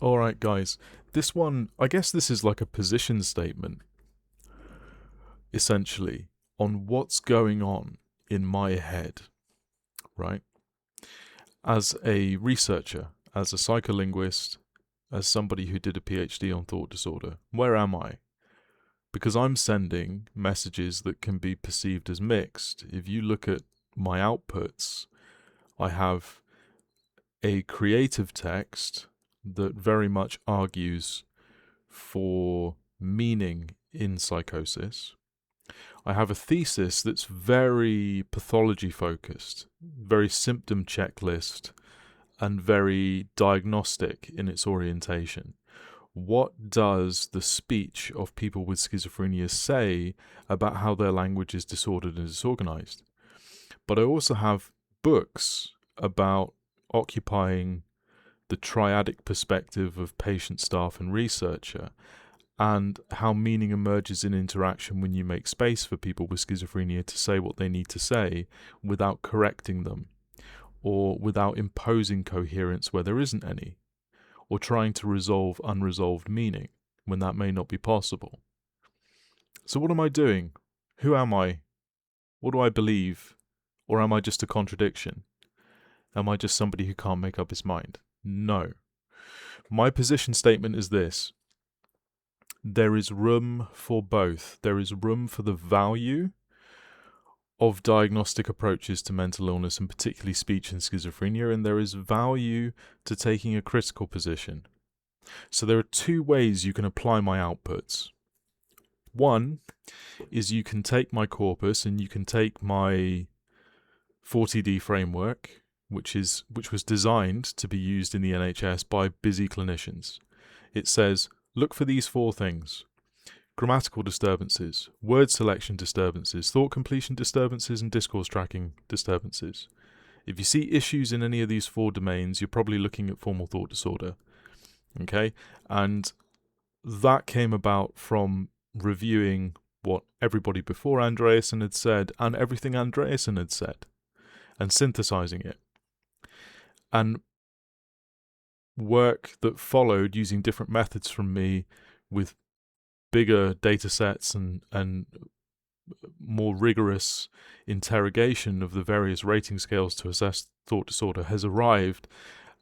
Alright, guys. This one, I guess this is like a position statement, essentially, on what's going on in my head, right? As a researcher, as a psycholinguist, as somebody who did a PhD on thought disorder, where am I? Because I'm sending messages that can be perceived as mixed. If you look at my outputs, I have a creative text that very much argues for meaning in psychosis. I have a thesis that's very pathology focused, very symptom checklist, and very diagnostic in its orientation. What does the speech of people with schizophrenia say about how their language is disordered and disorganized? But I also have books about occupying the triadic perspective of patient, staff, and researcher, and how meaning emerges in interaction when you make space for people with schizophrenia to say what they need to say without correcting them, or without imposing coherence where there isn't any, or trying to resolve unresolved meaning when that may not be possible. So what am I doing? Who am I? What do I believe? Or am I just a contradiction? Am I just somebody who can't make up his mind? No. My position statement is this. There is room for both. There is room for the value of diagnostic approaches to mental illness, and particularly speech and schizophrenia, and there is value to taking a critical position. So there are two ways you can apply my outputs. One is you can take my corpus and you can take my 40D framework, which was designed to be used in the NHS by busy clinicians. It says, look for these four things: grammatical disturbances, word selection disturbances, thought completion disturbances, and discourse tracking disturbances. If you see issues in any of these four domains, you're probably looking at formal thought disorder. Okay? And that came about from reviewing what everybody before Andreasen had said and everything Andreasen had said, and synthesizing it. And work that followed using different methods from me with bigger data sets and more rigorous interrogation of the various rating scales to assess thought disorder has arrived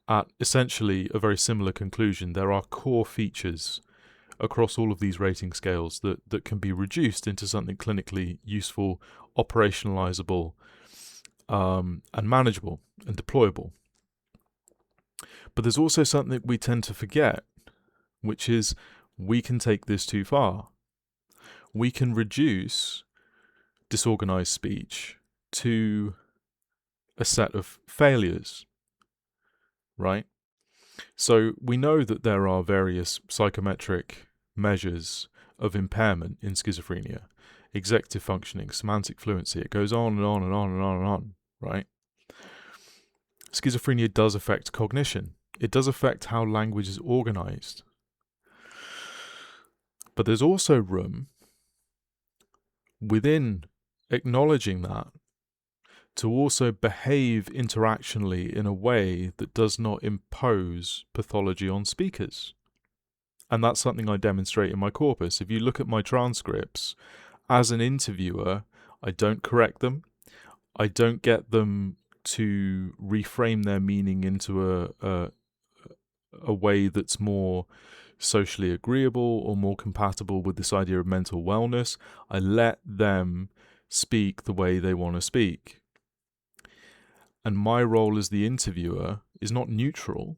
at essentially a very similar conclusion. There are core features across all of these rating scales that can be reduced into something clinically useful, operationalizable, and manageable and deployable. But there's also something we tend to forget, which is we can take this too far. We can reduce disorganized speech to a set of failures, right? So we know that there are various psychometric measures of impairment in schizophrenia: executive functioning, semantic fluency. It goes on and on and on and on and on, right? Schizophrenia does affect cognition. It does affect how language is organized. But there's also room within acknowledging that to also behave interactionally in a way that does not impose pathology on speakers. And that's something I demonstrate in my corpus. If you look at my transcripts, as an interviewer, I don't correct them. I don't get them to reframe their meaning into a way that's more socially agreeable or more compatible with this idea of mental wellness. I let them speak the way they want to speak. And my role as the interviewer is not neutral.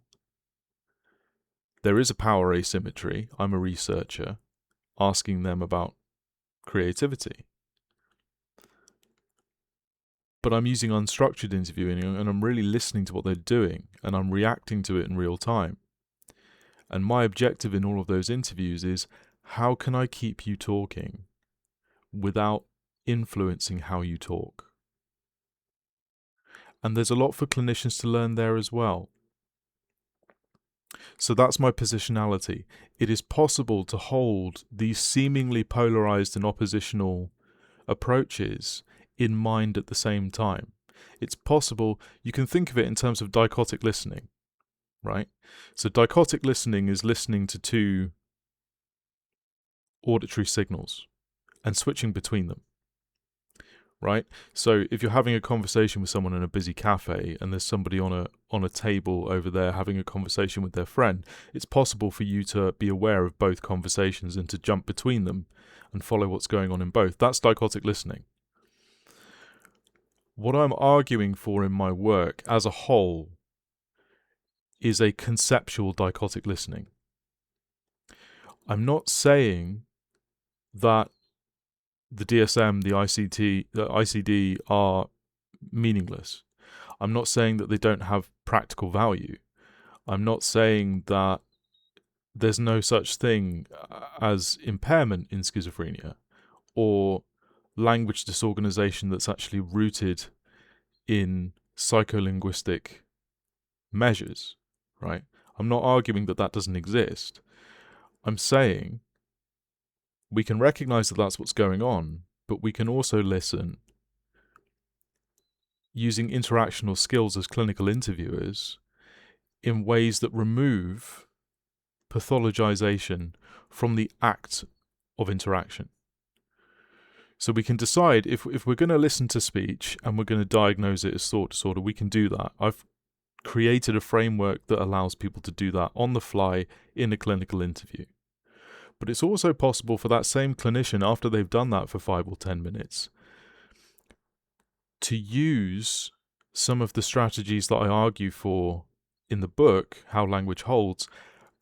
There is a power asymmetry. I'm a researcher asking them about creativity. But I'm using unstructured interviewing and I'm really listening to what they're doing and I'm reacting to it in real time. And my objective in all of those interviews is, how can I keep you talking without influencing how you talk? And there's a lot for clinicians to learn there as well. So that's my positionality. It is possible to hold these seemingly polarized and oppositional approaches in mind at the same time. It's possible. You can think of it in terms of dichotic listening, right? So dichotic listening is listening to two auditory signals and switching between them, right? So if you're having a conversation with someone in a busy cafe and there's somebody on a table over there having a conversation with their friend, it's possible for you to be aware of both conversations and to jump between them and follow what's going on in both. That's dichotic listening. What I'm arguing for in my work as a whole is a conceptual dichotic listening. I'm not saying that the DSM, the ICD are meaningless. I'm not saying that they don't have practical value. I'm not saying that there's no such thing as impairment in schizophrenia or language disorganization that's actually rooted in psycholinguistic measures, right? I'm not arguing that that doesn't exist. I'm saying we can recognize that that's what's going on, but we can also listen using interactional skills as clinical interviewers in ways that remove pathologization from the act of interaction. So we can decide if we're going to listen to speech and we're going to diagnose it as thought disorder, we can do that. I've created a framework that allows people to do that on the fly in a clinical interview. But it's also possible for that same clinician, after they've done that for 5 or 10 minutes, to use some of the strategies that I argue for in the book, How Language Holds,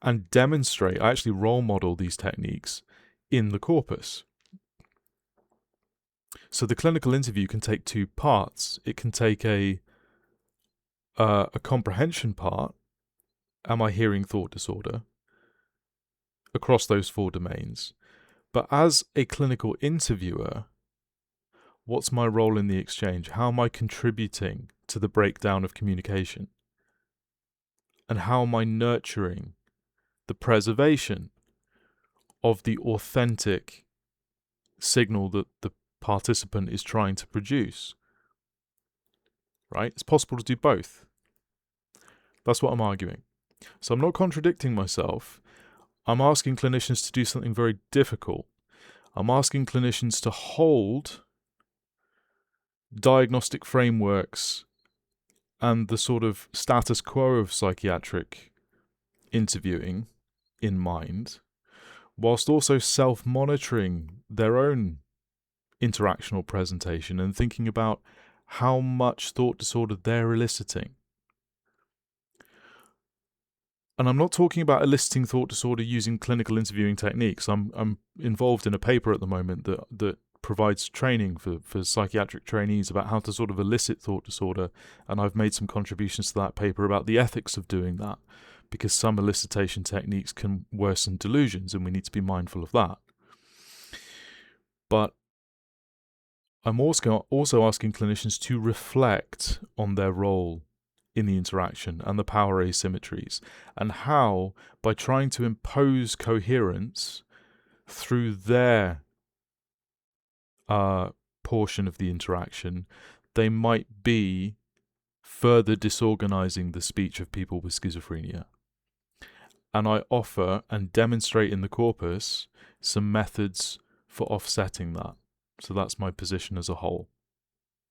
and demonstrate, I actually role model these techniques in the corpus. So the clinical interview can take 2 parts. It can take a comprehension part, am I hearing thought disorder, across those 4 domains. But as a clinical interviewer, what's my role in the exchange? How am I contributing to the breakdown of communication? And how am I nurturing the preservation of the authentic signal that the participant is trying to produce? Right? It's possible to do both. That's what I'm arguing. So I'm not contradicting myself. I'm asking clinicians to do something very difficult. I'm asking clinicians to hold diagnostic frameworks and the sort of status quo of psychiatric interviewing in mind, whilst also self-monitoring their own interactional presentation and thinking about how much thought disorder they're eliciting. And I'm not talking about eliciting thought disorder using clinical interviewing techniques. I'm involved in a paper at the moment that provides training for psychiatric trainees about how to sort of elicit thought disorder, and I've made some contributions to that paper about the ethics of doing that, because some elicitation techniques can worsen delusions, and we need to be mindful of that. But I'm also asking clinicians to reflect on their role in the interaction and the power asymmetries, and how, by trying to impose coherence through their portion of the interaction, they might be further disorganizing the speech of people with schizophrenia. And I offer and demonstrate in the corpus some methods for offsetting that. So that's my position as a whole.